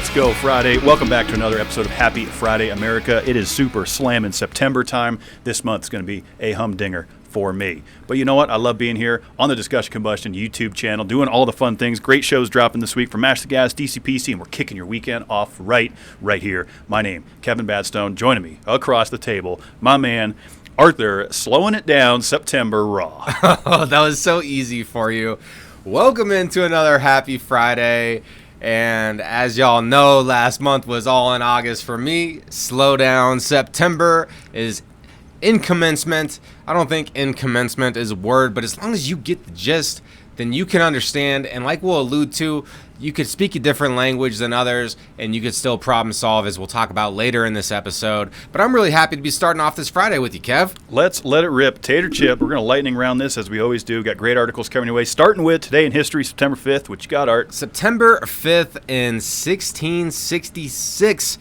Let's go Friday. Welcome back to another episode of Happy Friday America. It is super slam in September time. This month's going to be a humdinger for me. But you know what? I love being here on the Discussion Combustion YouTube channel, doing all the fun things. Great shows dropping this week from Mash the Gas, DCPC, and we're kicking your weekend off right here. My name, Kevin Badstone. Joining me across the table, my man, Arthur, slowing it down, September Raw. Oh, that was so easy for you. Welcome into another Happy Friday. And as y'all know, last month was all in August for me. Slow down. September is in commencement. I don't think in commencement is a word, but as long as you get the gist, then you can understand. And like we'll allude to, you could speak a different language than others, and you could still problem solve, as we'll talk about later in this episode. But I'm really happy to be starting off this Friday with you, Kev. Let's let it rip. Tater Chip, we're going to lightning round this as we always do. Got great articles coming your way. Starting with Today in History, September 5th. What you got, Art? September 5th in 1666.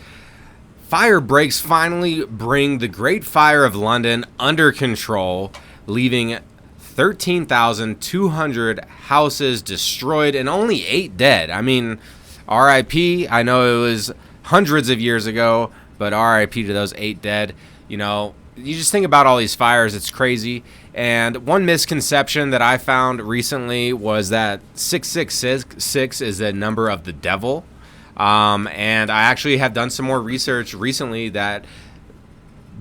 Firebreaks finally bring the Great Fire of London under control, leaving 13,200 houses destroyed and only 8 dead. I mean, R.I.P. I know it was hundreds of years ago, but R.I.P. to those 8 dead. You know, you just think about all these fires, it's crazy. And one misconception that I found recently was that 666 is the number of the devil. And I actually have done some more research recently that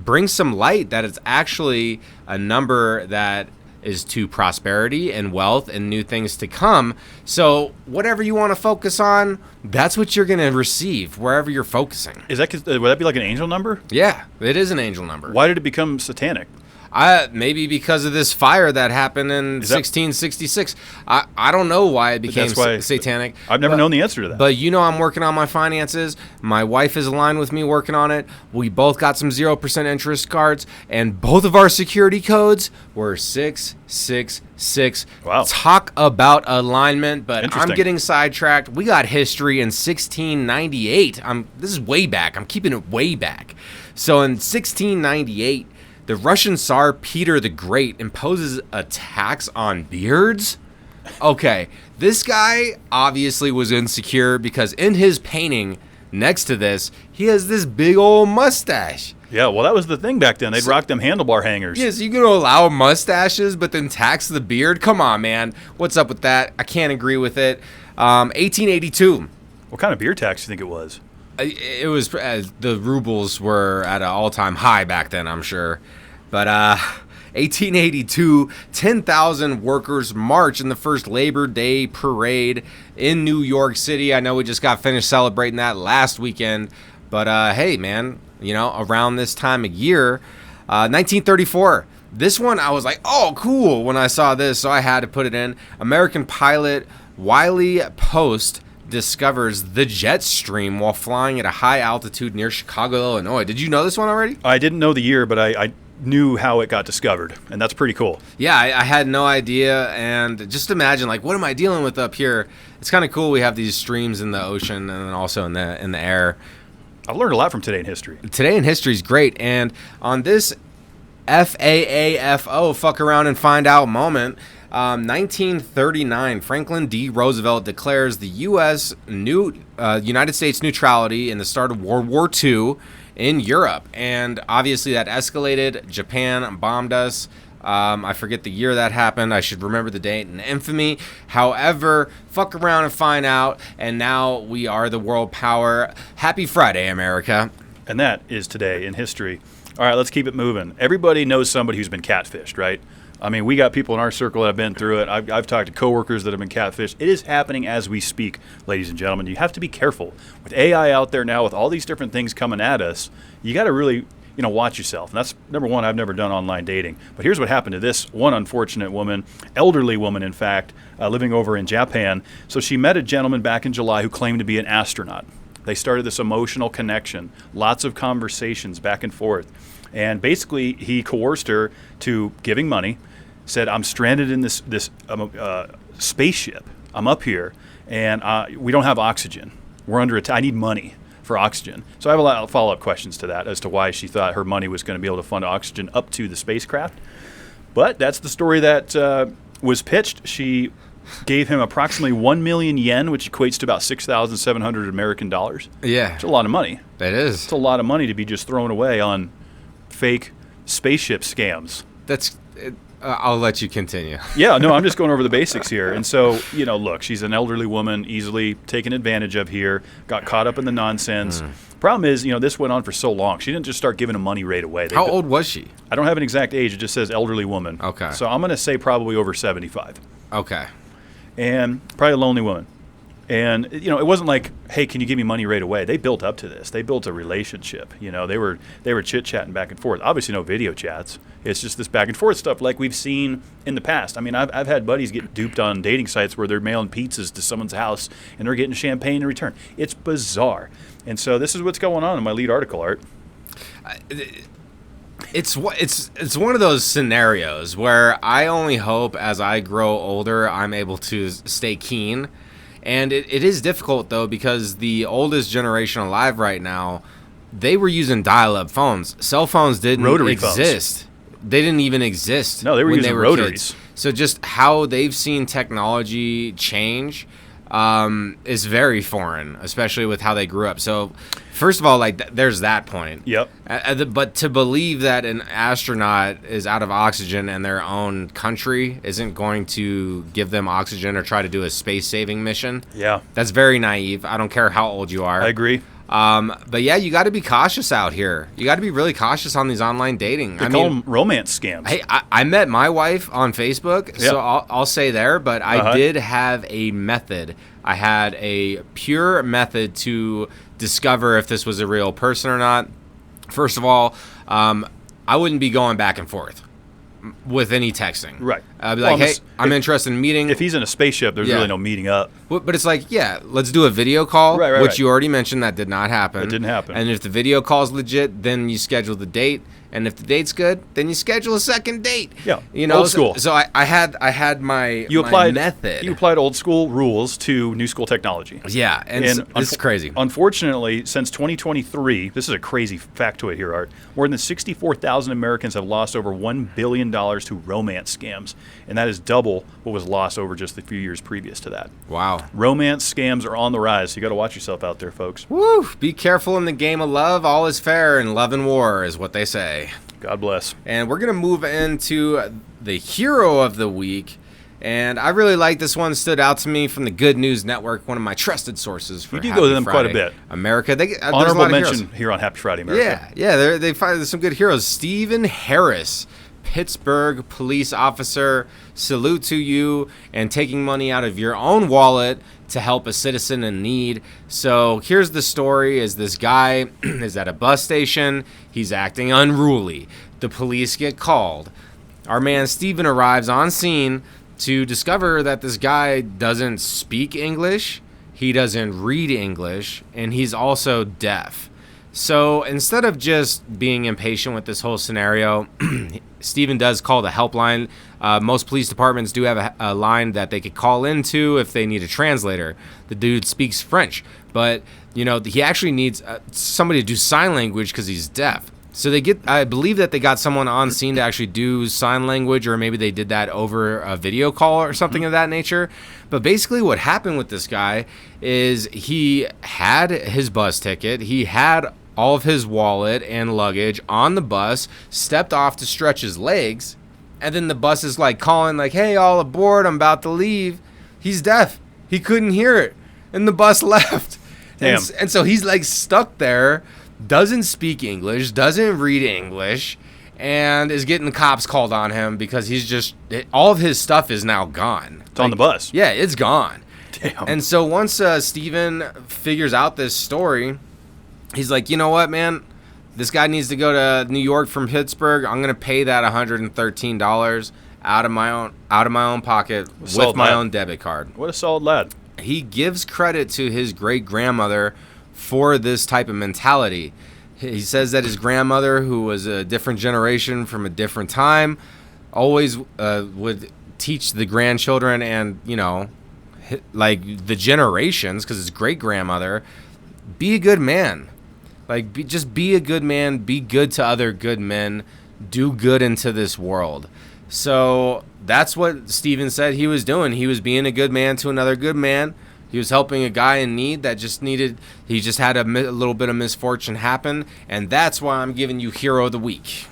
brings some light that it's actually a number that is to prosperity and wealth and new things to come. So whatever you want to focus on, that's what you're going to receive wherever you're focusing. Would that be like an angel number? Yeah, it is an angel number. Why did it become satanic? Maybe because of this fire that happened in 1666. I don't know why it became satanic. I've never known the answer to that. But you know, I'm working on my finances. My wife is aligned with me working on it. We both got some 0% interest cards, and both of our security codes were 666. Wow. Talk about alignment, but I'm getting sidetracked. We got history in 1698. This is way back. I'm keeping it way back. So in 1698, the Russian Tsar Peter the Great imposes a tax on beards. Okay, this guy obviously was insecure because in his painting next to this, he has this big old mustache. Yeah, well, that was the thing back then. They'd rock them handlebar hangers. Yeah, so you're going to allow mustaches but then tax the beard? Come on, man. What's up with that? I can't agree with it. 1882. What kind of beard tax do you think it was? It was, the rubles were at an all-time high back then, I'm sure. But 1882, 10,000 workers march in the first Labor Day parade in New York City. I know we just got finished celebrating that last weekend. But hey, man, you know, around this time of year, 1934. This one, I was like, oh, cool, when I saw this, so I had to put it in. American pilot Wiley Post discovers the jet stream while flying at a high altitude near Chicago, Illinois. Did you know this one already? I didn't know the year, but I knew how it got discovered, and that's pretty cool. Yeah, I had no idea, and just imagine, like, what am I dealing with up here? It's kind of cool. We have these streams in the ocean and then also in the air. I've learned a lot from Today in History. Today in History is great, and on this FAAFO, fuck around and find out moment, 1939, Franklin D. Roosevelt declares the United States neutrality in the start of World War II in Europe. And obviously that escalated. Japan bombed us. I forget the year that happened. I should remember the date and infamy. However, fuck around and find out. And now we are the world power. Happy Friday, America. And that is Today in History. All right, let's keep it moving. Everybody knows somebody who's been catfished, right? I mean, we got people in our circle that have been through it. I've talked to coworkers that have been catfished. It is happening as we speak, ladies and gentlemen. You have to be careful. With AI out there now, with all these different things coming at us, you got to really, watch yourself. And that's, number one, I've never done online dating. But here's what happened to this one unfortunate woman, elderly woman, in fact, living over in Japan. So she met a gentleman back in July who claimed to be an astronaut. They started this emotional connection, lots of conversations back and forth. And basically, he coerced her to giving money, said, I'm stranded in this spaceship. I'm up here, and we don't have oxygen. We're under attack. I need money for oxygen. So I have a lot of follow-up questions to that as to why she thought her money was going to be able to fund oxygen up to the spacecraft. But that's the story that was pitched. She gave him approximately 1 million yen, which equates to about 6,700 American dollars. Yeah. It's a lot of money. That is. It's a lot of money to be just thrown away on fake spaceship scams. I'll let you continue. Yeah, no, I'm just going over the basics here. And so, look, she's an elderly woman, easily taken advantage of here, got caught up in the nonsense. Problem is, this went on for so long. She didn't just start giving him money right away. How old was she? I don't have an exact age. It just says elderly woman. Okay. So I'm going to say probably over 75. Okay. And probably a lonely woman. And, it wasn't like, hey, can you give me money right away? They built up to this. They built a relationship. They were chit-chatting back and forth. Obviously no video chats. It's just this back and forth stuff like we've seen in the past. I mean, I've had buddies get duped on dating sites where they're mailing pizzas to someone's house and they're getting champagne in return. It's bizarre. And so this is what's going on in my lead article, Art. It's one of those scenarios where I only hope as I grow older I'm able to stay keen. And it is difficult, though, because the oldest generation alive right now, they were using dial-up phones. Cell phones didn't exist. They didn't even exist. No, they were using rotaries. Kids. So just how they've seen technology change is very foreign, especially with how they grew up. So first of all, there's that point. Yep. But to believe that an astronaut is out of oxygen and their own country isn't going to give them oxygen or try to do a space-saving mission, yeah, that's very naive. I don't care how old you are. I agree. But yeah, you got to be cautious out here. You got to be really cautious on these online dating. They call them romance scams. Hey, I met my wife on Facebook, so I'll say there, but I did have a method. I had a pure method to discover if this was a real person or not. First of all, I wouldn't be going back and forth with any texting. Right. I'd be hey, I'm interested in meeting. If he's in a spaceship, there's really no meeting up. But it's let's do a video call, which you already mentioned that did not happen. It didn't happen. And if the video call's legit, then you schedule the date. And if the date's good, then you schedule a second date. Yeah, old school. So I had my method. You applied old school rules to new school technology. Yeah, and this is crazy. Unfortunately, since 2023, this is a crazy factoid here, Art. More than 64,000 Americans have lost over $1 billion to romance scams, and that is double what was lost over just the few years previous to that. Wow. Romance scams are on the rise, so you got to watch yourself out there, folks. Woo! Be careful in the game of love. All is fair in love and war, is what they say. God bless. And we're going to move into the hero of the week. And I really like this one. Stood out to me from the Good News Network, one of my trusted sources for You do go to them quite a bit. America. Honorable mention here on Happy Friday, America. Yeah. They find some good heroes. Stephen Harris, Pittsburgh police officer. Salute to you and taking money out of your own wallet to help a citizen in need. So here's the story: is this guy is at a bus station. He's acting unruly. The police get called. Our man Stephen arrives on scene to discover that this guy doesn't speak English, he doesn't read English, and he's also deaf. So instead of just being impatient with this whole scenario, Stephen does call the helpline. Most police departments do have a line that they could call into if they need a translator. The dude speaks French, but he actually needs somebody to do sign language because he's deaf. So I believe that they got someone on scene to actually do sign language, or maybe they did that over a video call or something of that nature. But basically what happened with this guy is he had his bus ticket, he had all of his wallet and luggage on the bus, stepped off to stretch his legs, and then the bus is calling hey, all aboard, I'm about to leave. He's deaf. He couldn't hear it. And the bus left. Damn. And so he's stuck there, doesn't speak English, doesn't read English, and is getting the cops called on him because all of his stuff is now gone. It's on the bus. Yeah, it's gone. Damn. And so once Stephen figures out this story, he's like, you know what, man? This guy needs to go to New York from Pittsburgh. I'm gonna pay that $113 out of my own pocket with my own debit card. What a solid lad. He gives credit to his great grandmother for this type of mentality. He says that his grandmother, who was a different generation from a different time, always would teach the grandchildren and the generations, because his great grandmother, be a good man. Just be a good man, be good to other good men, do good into this world. So that's what Steven said he was doing. He was being a good man to another good man. He was helping a guy in need that he just had a little bit of misfortune happen. And that's why I'm giving you Hero of the Week.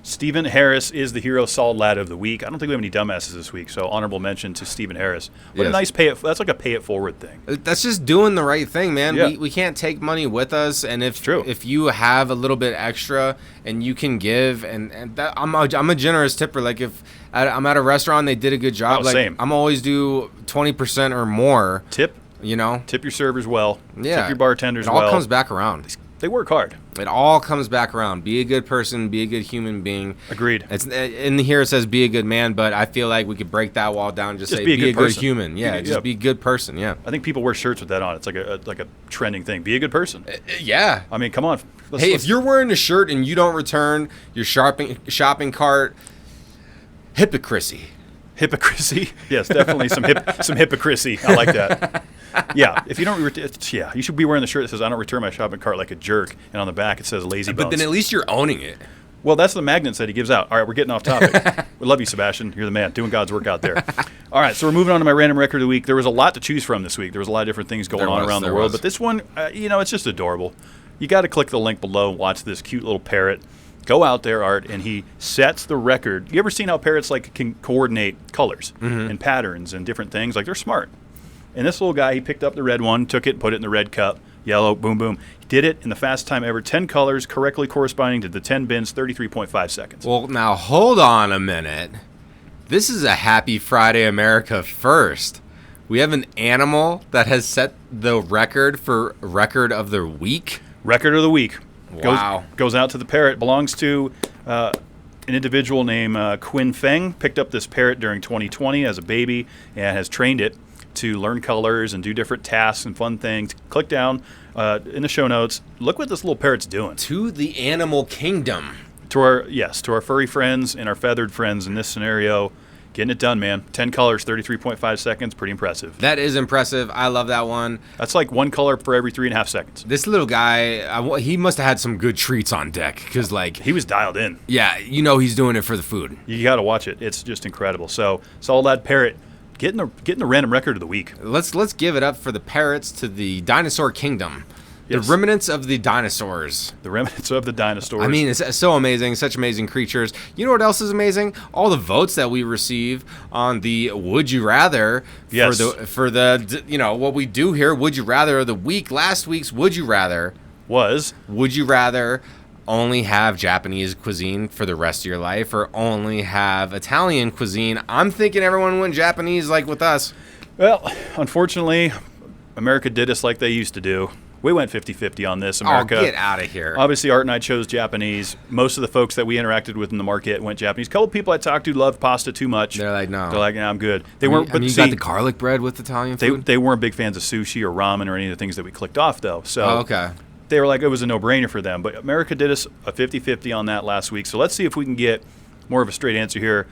Stephen Harris is the hero solid lad of the week. I don't think we have any dumbasses this week, so honorable mention to Stephen Harris. What a nice that's like a pay it forward thing. That's just doing the right thing, man. Yeah. We can't take money with us, and True. if you have a little bit extra and you can give, and that, I'm a generous tipper. Like if I'm at a restaurant, they did a good job. Same. I'm always do 20% or more. Tip your servers well. Yeah. Tip your bartenders well. It all comes back around. They work hard. It all comes back around. Be a good person. Be a good human being. Agreed. It's in here it says be a good man, but I feel like we could break that wall down and just say be a good human. Yeah, just be a good person. Yeah. I think people wear shirts with that on. It's like a trending thing. Be a good person. Yeah. I mean, come on. If you're wearing a shirt and you don't return your shopping cart, hypocrisy. Hypocrisy. Yes, definitely some hypocrisy. I like that. Yeah, if you don't, you should be wearing the shirt that says "I don't return my shopping cart like a jerk," and on the back it says "lazy bones." But then at least you're owning it. Well, that's the magnets that he gives out. All right, we're getting off topic. We love you, Sebastian. You're the man, doing God's work out there. All right, so we're moving on to my random record of the week. There was a lot to choose from this week. There was a lot of different things going on around the world, but this one, it's just adorable. You got to click the link below and watch this cute little parrot go out there, Art, and he sets the record. You ever seen how parrots can coordinate colors and patterns and different things? Like, they're smart. And this little guy, he picked up the red one, took it, put it in the red cup, yellow, boom, boom. He did it in the fastest time ever, 10 colors correctly corresponding to the 10 bins, 33.5 seconds. Well, now hold on a minute. This is a Happy Friday America first. We have an animal that has set the record for record of the week. Record of the week. Wow. Goes out to the parrot. Belongs to an individual named Quinn Feng. Picked up this parrot during 2020 as a baby and has trained it to learn colors and do different tasks and fun things. Click down in the show notes. Look what this little parrot's doing. To the animal kingdom. To our furry friends and our feathered friends in this scenario. Getting it done, man. 10 colors, 33.5 seconds. Pretty impressive. That is impressive. I love that one. That's like one color for every 3.5 seconds. This little guy, he must have had some good treats on deck because, he was dialed in. Yeah, he's doing it for the food. You got to watch it. It's just incredible. So, Solid Lad Parrot, getting the random record of the week. Let's give it up for the parrots to the dinosaur kingdom. Yes. The remnants of the dinosaurs. The remnants of the dinosaurs. I mean, it's so amazing. Such amazing creatures. You know what else is amazing? All the votes that we receive on the Would You Rather. Yes. For the what we do here, Would You Rather of the week. Last week's Would You Rather was, would you rather only have Japanese cuisine for the rest of your life or only have Italian cuisine? I'm thinking everyone went Japanese like with us. Well, unfortunately, America did us like they used to do. We went 50-50 on this, America. Oh, get out of here. Obviously, Art and I chose Japanese. Most of the folks that we interacted with in the market went Japanese. A couple of people I talked to loved pasta too much. They're like, no. They're like, I'm good. You got the garlic bread with Italian food? They weren't big fans of sushi or ramen or any of the things that we clicked off, though. So okay. They were like, it was a no-brainer for them. But America did us a 50-50 on that last week. So let's see if we can get more of a straight answer here.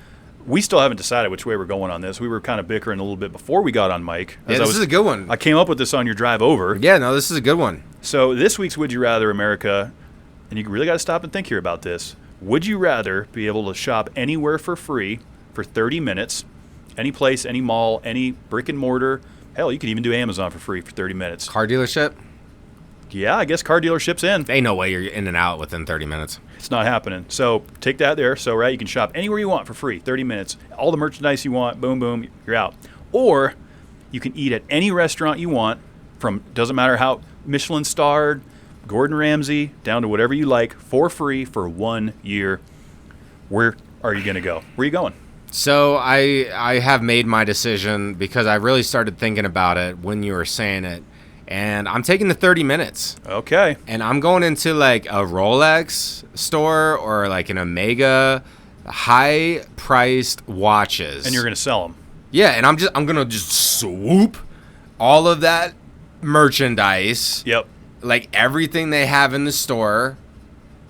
We still haven't decided which way we're going on this. We were kind of bickering a little bit before we got on mic. Yeah, this is a good one. I came up with this on your drive over. Yeah, no, this is a good one. So this week's Would You Rather, America, and you really got to stop and think here about this. Would you rather be able to shop anywhere for free for 30 minutes, any place, any mall, any brick and mortar? Hell, you could even do Amazon for free for 30 minutes. Car dealership? Yeah, I guess car dealership's in. Ain't no way you're in and out within 30 minutes. It's not happening. So take that there. So, right, you can shop anywhere you want for free, 30 minutes. All the merchandise you want, boom, boom, you're out. Or you can eat at any restaurant you want from, doesn't matter how, Michelin starred, Gordon Ramsay, down to whatever you like, for free for 1 year. Where are you going to go? Where are you going? So I have made my decision because I really started thinking about it when you were saying it. And I'm taking the 30 minutes. Okay. And I'm going into like a Rolex store or like an Omega, high-priced watches. And you're going to sell them. Yeah, and I'm going to just swoop all of that merchandise. Yep. Like everything they have in the store.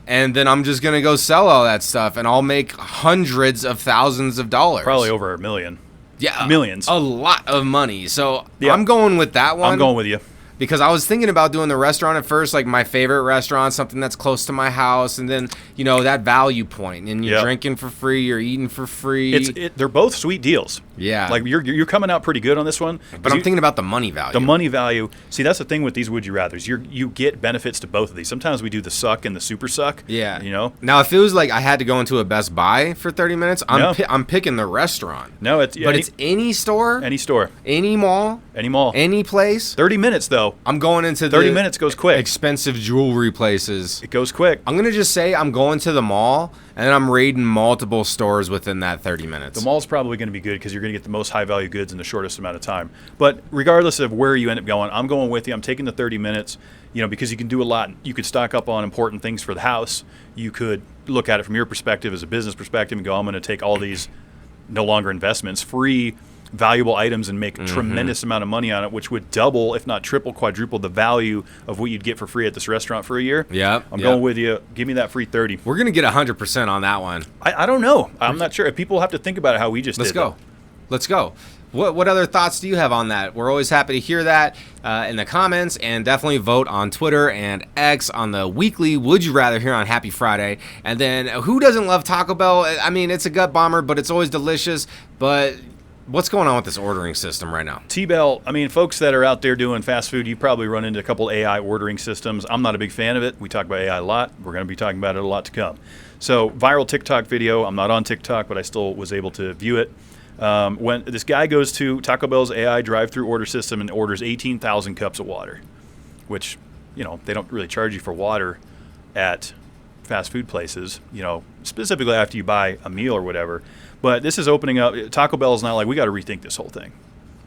And then I'm just going to go sell all that stuff and I'll make hundreds of thousands of dollars. Probably over $1 million. Yeah. Millions. A lot of money. So yep. I'm going with that one. I'm going with you. because I was thinking about doing the restaurant at first, like my favorite restaurant, something that's close to my house, and then that value point, and you're drinking for free, you're eating for free. They're both sweet deals. Yeah, like you're coming out pretty good on this one. But I'm thinking about the money value. The money value. See, that's the thing with these would you rather's. You get benefits to both of these. Sometimes we do the suck and the super suck. Yeah, Now if it was like I had to go into a Best Buy for 30 minutes, I'm picking the restaurant. No, it's any store, any mall, any place. 30 minutes though. I'm going into 30 minutes goes quick. Expensive jewelry places. It goes quick. I'm gonna just say I'm going to the mall and then I'm raiding multiple stores within that 30 minutes. The mall's probably going to be good because you're going to get the most high value goods in the shortest amount of time. But regardless of where you end up going, I'm going with you. I'm taking the 30 minutes, because you can do a lot. You could stock up on important things for the house. You could look at it from your perspective as a business perspective and go, I'm going to take all these no longer investments, free valuable items, and make a tremendous amount of money on it, which would double, if not triple, quadruple the value of what you'd get for free at this restaurant for a year. Yeah, I'm going with you. Give me that free 30. We're going to get 100% on that one. I don't know. I'm not sure. People have to think about it how we just Let's did. Go. Let's go. What other thoughts do you have on that? We're always happy to hear that in the comments, and definitely vote on Twitter and X on the weekly Would You Rather here on Happy Friday. And then who doesn't love Taco Bell? I mean, it's a gut bomber, but it's always delicious. But what's going on with this ordering system right now? T-Bell, I mean, folks that are out there doing fast food, you probably run into a couple AI ordering systems. I'm not a big fan of it. We talk about AI a lot. We're going to be talking about it a lot to come. So, viral TikTok video. I'm not on TikTok, but I still was able to view it. When this guy goes to Taco Bell's AI drive-through order system and orders 18,000 cups of water, which, they don't really charge you for water at fast food places, specifically after you buy a meal or whatever. But this is opening up. Taco Bell's not like, we got to rethink this whole thing,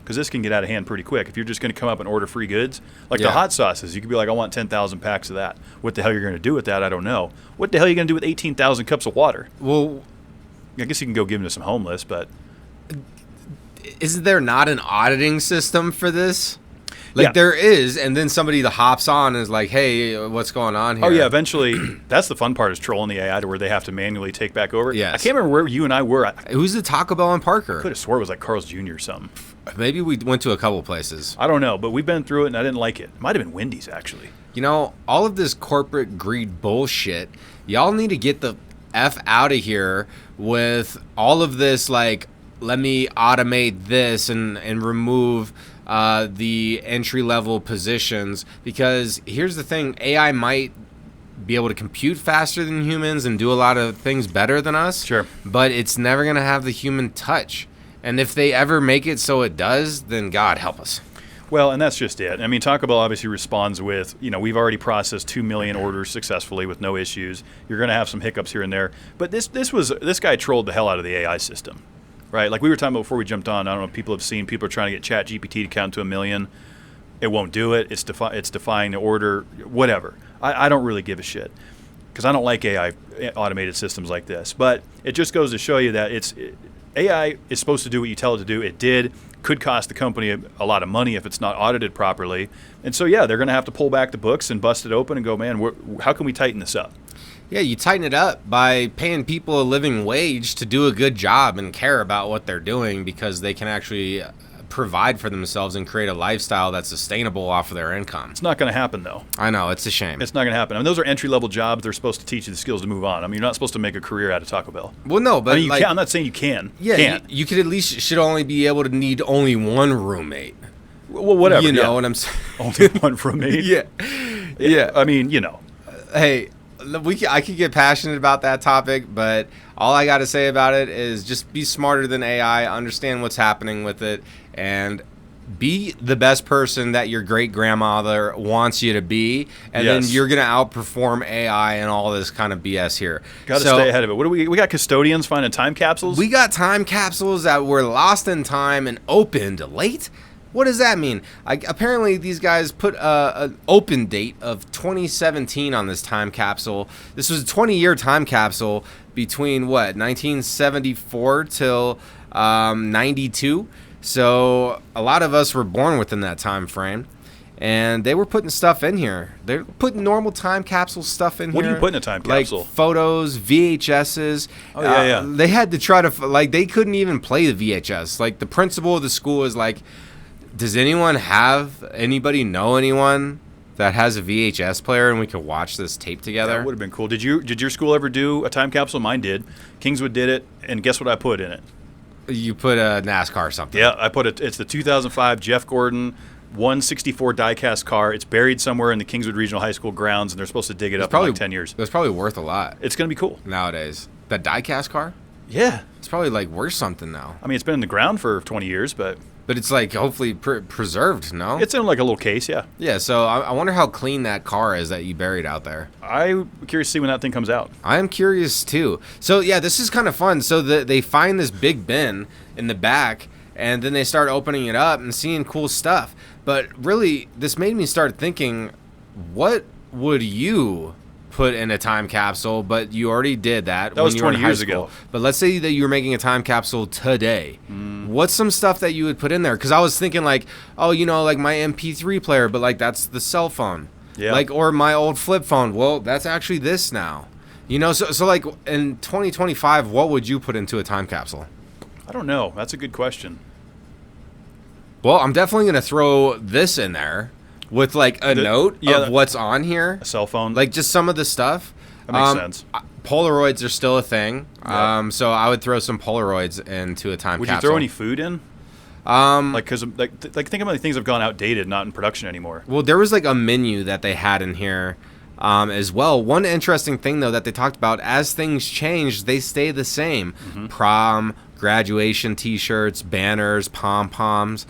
because this can get out of hand pretty quick. If you're just going to come up and order free goods, like the hot sauces, you could be like, I want 10,000 packs of that. What the hell you're going to do with that, I don't know. What the hell are you going to do with 18,000 cups of water? Well, I guess you can go give them to some homeless, but... Is there not an auditing system for this? There is, and then somebody that hops on and is like, hey, what's going on here? Oh, yeah, eventually, that's the fun part, is trolling the AI to where they have to manually take back over. Yes. I can't remember where you and I were. Who's the Taco Bell in Parker? I could have swore it was like Carl's Jr. or something. Maybe we went to a couple places. I don't know, but we've been through it, and I didn't like it. It might have been Wendy's, actually. All of this corporate greed bullshit, y'all need to get the F out of here with all of this, like, let me automate this and remove the entry-level positions, because here's the thing, AI might be able to compute faster than humans and do a lot of things better than us. Sure. But it's never going to have the human touch. And if they ever make it so it does, then God help us. Well, and that's just it. I mean, Taco Bell obviously responds with, we've already processed 2 million orders successfully with no issues. You're going to have some hiccups here and there. But this guy trolled the hell out of the AI system. Right, like we were talking about before we jumped on. I don't know if people have seen. People are trying to get ChatGPT to count to 1 million. It won't do it. It's defying the order. Whatever. I don't really give a shit, because I don't like AI automated systems like this. But it just goes to show you that AI is supposed to do what you tell it to do. It did. Could cost the company a lot of money if it's not audited properly. And so they're going to have to pull back the books and bust it open and go, man, how can we tighten this up? Yeah, you tighten it up by paying people a living wage to do a good job and care about what they're doing, because they can actually provide for themselves and create a lifestyle that's sustainable off of their income. It's not going to happen, though. I know, it's a shame. It's not going to happen. I mean, those are entry-level jobs. They're supposed to teach you the skills to move on. I mean, you're not supposed to make a career out of Taco Bell. Well, no, but I mean, I'm not saying you can. Yeah, you could at least should only be able to need only one roommate. Well, whatever. You know what I'm saying? Only one roommate. Yeah. I mean, Hey, I could get passionate about that topic, but all I got to say about it is just be smarter than AI, understand what's happening with it, and be the best person that your great-grandmother wants you to be, and then you're going to outperform AI and all this kind of BS here. Got to stay ahead of it. What do we got? Custodians finding time capsules? We got time capsules that were lost in time and opened late. What does that mean? Apparently, these guys put an open date of 2017 on this time capsule. This was a 20-year time capsule between, 1974 till 92? So a lot of us were born within that time frame. And they were putting stuff in here. They're putting normal time capsule stuff in here. What do you put in a time capsule? Like photos, VHSs. Oh, yeah. They had to try to, they couldn't even play the VHS. Like, the principal of the school is like, Does anybody know anyone that has a VHS player and we could watch this tape together? That would have been cool. Did your school ever do a time capsule? Mine did. Kingswood did it, and guess what I put in it? You put a NASCAR or something. Yeah, I put it. It's the 2005 Jeff Gordon 164 diecast car. It's buried somewhere in the Kingswood Regional High School grounds, and they're supposed to dig it up in like 10 years. That's probably worth a lot. It's going to be cool. Nowadays. That diecast car? Yeah. It's probably like worth something now. I mean, it's been in the ground for 20 years, but it's like hopefully preserved, no? it's in like a little case, yeah. Yeah, so I wonder how clean that car is that you buried out there. I'm curious to see when that thing comes out. I am curious too. So yeah, this is kind of fun. So they find this big bin in the back, and then they start opening it up and seeing cool stuff. But really, this made me start thinking, what would you put in a time capsule? But you already did that. That was when you were 20 in high years school. ago. But let's say that you were making a time capsule today. What's some stuff that you would put in there? Because I was thinking like, oh, like my MP3 player, but like that's the cell phone. Yeah. Like, or my old flip phone. Well, that's actually this now. So like in 2025, what would you put into a time capsule? I don't know. That's a good question. Well, I'm definitely going to throw this in there with like a note of what's on here. A cell phone. Like just some of the stuff. That makes sense. Polaroids are still a thing. Yeah. So I would throw some Polaroids into a time capsule. Would you throw any food in? Because think about the things that have gone outdated, not in production anymore. Well, there was like a menu that they had in here as well. One interesting thing, though, that they talked about, as things change, they stay the same. Mm-hmm. Prom, graduation T-shirts, banners, pom-poms.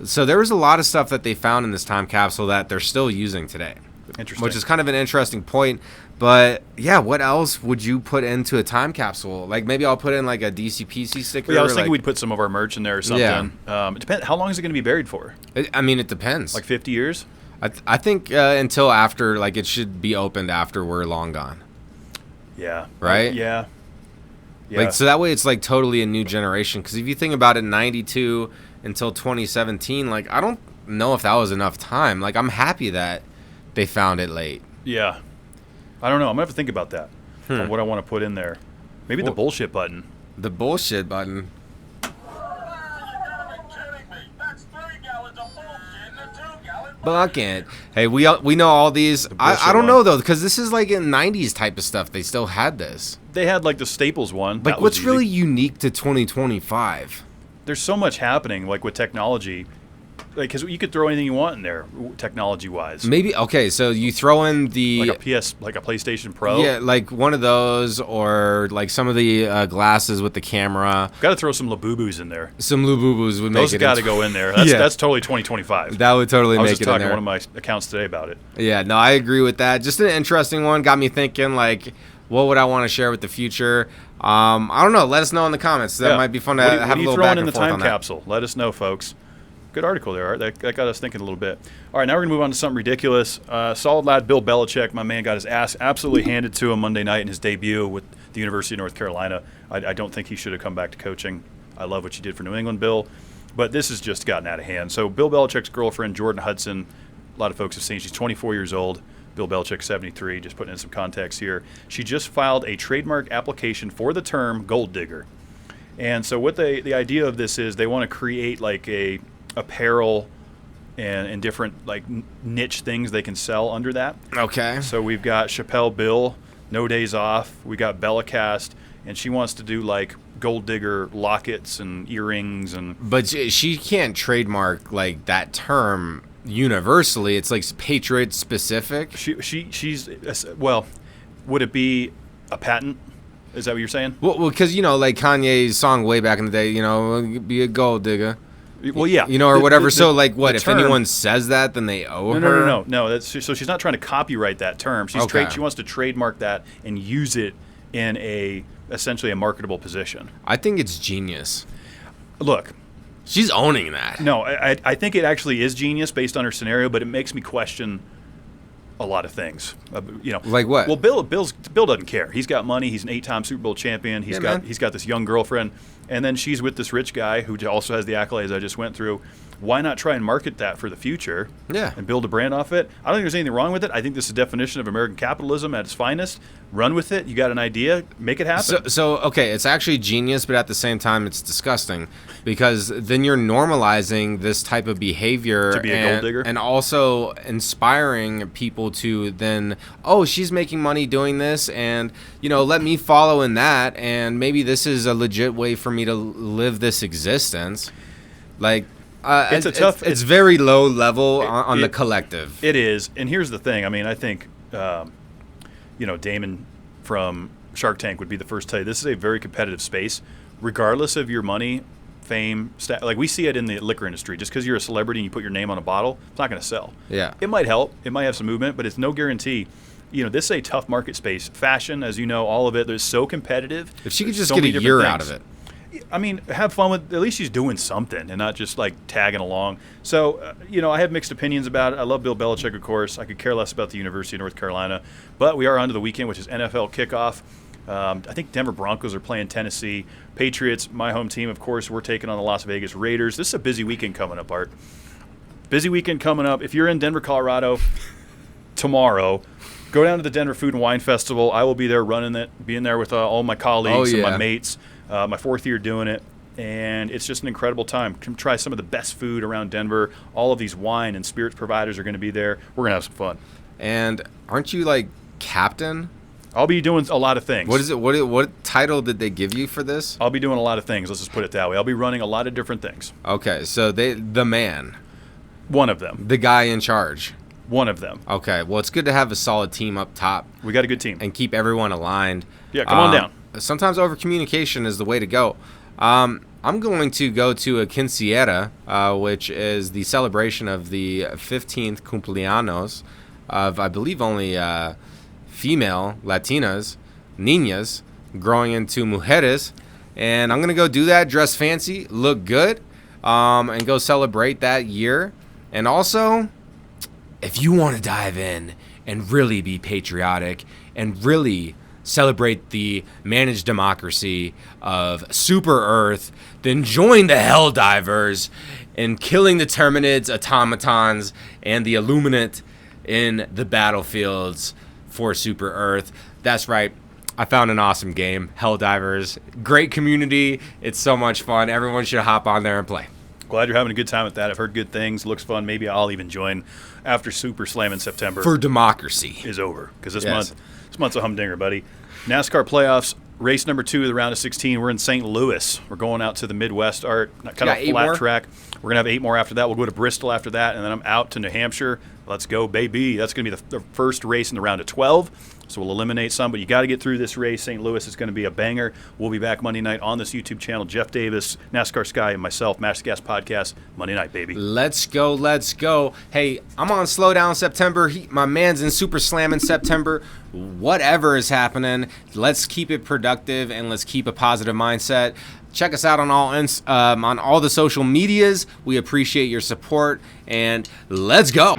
So there was a lot of stuff that they found in this time capsule that they're still using today. Interesting. Which is kind of an interesting point. But, yeah, what else would you put into a time capsule? Like, maybe I'll put in, like, a DCPC sticker. Yeah, I was thinking we'd put some of our merch in there or something. Yeah. It depends. How long is it going to be buried for? It depends. Like 50 years? I think until after, like, it should be opened after we're long gone. Yeah. Right? Yeah. Like, so that way it's, like, totally a new generation. Because if you think about it, 92 until 2017, like, I don't know if that was enough time. Like, I'm happy that they found it late. Yeah. I don't know. I'm going to have to think about that. On what I want to put in there. Maybe the bullshit button. The bullshit button. Bucket. Hey, we know all these. I don't know, though, because this is like in 90s type of stuff. They still had this. They had like the Staples one. Like, what's really unique to 2025? There's so much happening, like with technology. Like, because you could throw anything you want in there, technology-wise. Maybe, okay, so you throw in the... Like a PlayStation Pro? Yeah, like one of those, or like some of the glasses with the camera. Got to throw some Labubu's in there. Some Labubu's would make it... Those got to go in there. That's totally 2025. That would totally make it in there. I was just talking to one of my accounts today about it. Yeah, no, I agree with that. Just an interesting one. Got me thinking, like, what would I want to share with the future? I don't know. Let us know in the comments. That might be fun to have a little back and forth on that. What are you throwing in the time capsule? Let us know, folks. Good article there, Art. That got us thinking a little bit. All right, now we're going to move on to something ridiculous. Solid lad Bill Belichick, my man, got his ass absolutely handed to him Monday night in his debut with the University of North Carolina. I don't think he should have come back to coaching. I love what you did for New England, Bill. But this has just gotten out of hand. So Bill Belichick's girlfriend, Jordan Hudson, a lot of folks have seen, she's 24 years old. Bill Belichick, 73, just putting in some context here. She just filed a trademark application for the term gold digger. And so what the idea of this is they want to create like a apparel and different like niche things they can sell under that. Okay. So we've got Chappelle Bill, No Days Off. We got Bellicast, and she wants to do like gold digger lockets and earrings and. But she can't trademark like that term universally. It's like Patriot specific. She's well. Would it be a patent? Is that what you're saying? Well, because like Kanye's song way back in the day, be a gold digger. Well, yeah, or whatever. So, like, what if anyone says that, then they owe her? No. So she's not trying to copyright that term. She wants to trademark that and use it in essentially a marketable position. I think it's genius. Look, she's owning that. No, I think it actually is genius based on her scenario, but it makes me question a lot of things. Like what? Well, Bill doesn't care. He's got money. He's an 8-time Super Bowl champion. He's got this young girlfriend. And then she's with this rich guy who also has the accolades I just went through. why not try and market that for the future? Yeah. And build a brand off it. I don't think there's anything wrong with it. I think this is a definition of American capitalism at its finest. Run with it. You got an idea, make it happen. So okay, it's actually genius, but at the same time, it's disgusting because then you're normalizing this type of behavior To be a gold digger? and also inspiring people to then, oh, she's making money doing this, and let me follow in that, and maybe this is a legit way for me to live this existence. Like, it's very low level on the collective. It is, and here's the thing. I mean, I think, Damon from Shark Tank would be the first to tell you this is a very competitive space, regardless of your money, fame, like we see it in the liquor industry. Just because you're a celebrity and you put your name on a bottle, it's not going to sell. Yeah, it might help. It might have some movement, but it's no guarantee. This is a tough market space. Fashion, as you know, all of it, is so competitive. If she could just get a year out of it. I mean, have fun with. At least she's doing something and not just like tagging along. So, I have mixed opinions about it. I love Bill Belichick, of course. I could care less about the University of North Carolina, but we are on to the weekend, which is NFL kickoff. I think Denver Broncos are playing Tennessee. Patriots, my home team, of course, we're taking on the Las Vegas Raiders. This is a busy weekend coming up, Art. Busy weekend coming up. If you're in Denver, Colorado, tomorrow, go down to the Denver Food and Wine Festival. I will be there running it, being there with all my colleagues and my mates. My fourth year doing it, and it's just an incredible time. Come try some of the best food around Denver. All of these wine and spirits providers are going to be there. We're going to have some fun. And aren't you like captain? I'll be doing a lot of things. What is it? What title did they give you for this? I'll be doing a lot of things. Let's just put it that way. I'll be running a lot of different things. Okay, so the man. One of them. The guy in charge. One of them. Okay, well, it's good to have a solid team up top. We got a good team. And keep everyone aligned. Yeah, come on down. Sometimes over-communication is the way to go. I'm going to go to a quinceañera, which is the celebration of the 15th cumpleaños of, I believe, only female Latinas, niñas, growing into mujeres. And I'm going to go do that, dress fancy, look good, and go celebrate that year. And also, if you want to dive in and really be patriotic and really celebrate the managed democracy of Super Earth, then join the Helldivers in killing the Terminids, automatons, and the Illuminate in the battlefields for Super Earth. That's right. I found an awesome game, Helldivers. Great community. It's so much fun. Everyone should hop on there and play. Glad you're having a good time with that. I've heard good things. Looks fun. Maybe I'll even join after Super Slam in September. For democracy. Is over. Because this month's a humdinger, buddy. NASCAR playoffs, race number 2 of the round of 16. We're in St. Louis. We're going out to the Midwest, Art. Kind of flat track. We're going to have 8 more after that. We'll go to Bristol after that, and then I'm out to New Hampshire. Let's go, baby. That's going to be the first race in the round of 12. So we'll eliminate some, but you got to get through this race. St. Louis is going to be a banger. We'll be back Monday night on this YouTube channel. Jeff Davis, NASCAR Sky, and myself, Mash the Gas Podcast, Monday night, baby. Let's go, let's go. Hey, I'm on Slowdown September. My man's in Super Slam in September. Whatever is happening, let's keep it productive and let's keep a positive mindset. Check us out on all the social medias. We appreciate your support, and let's go.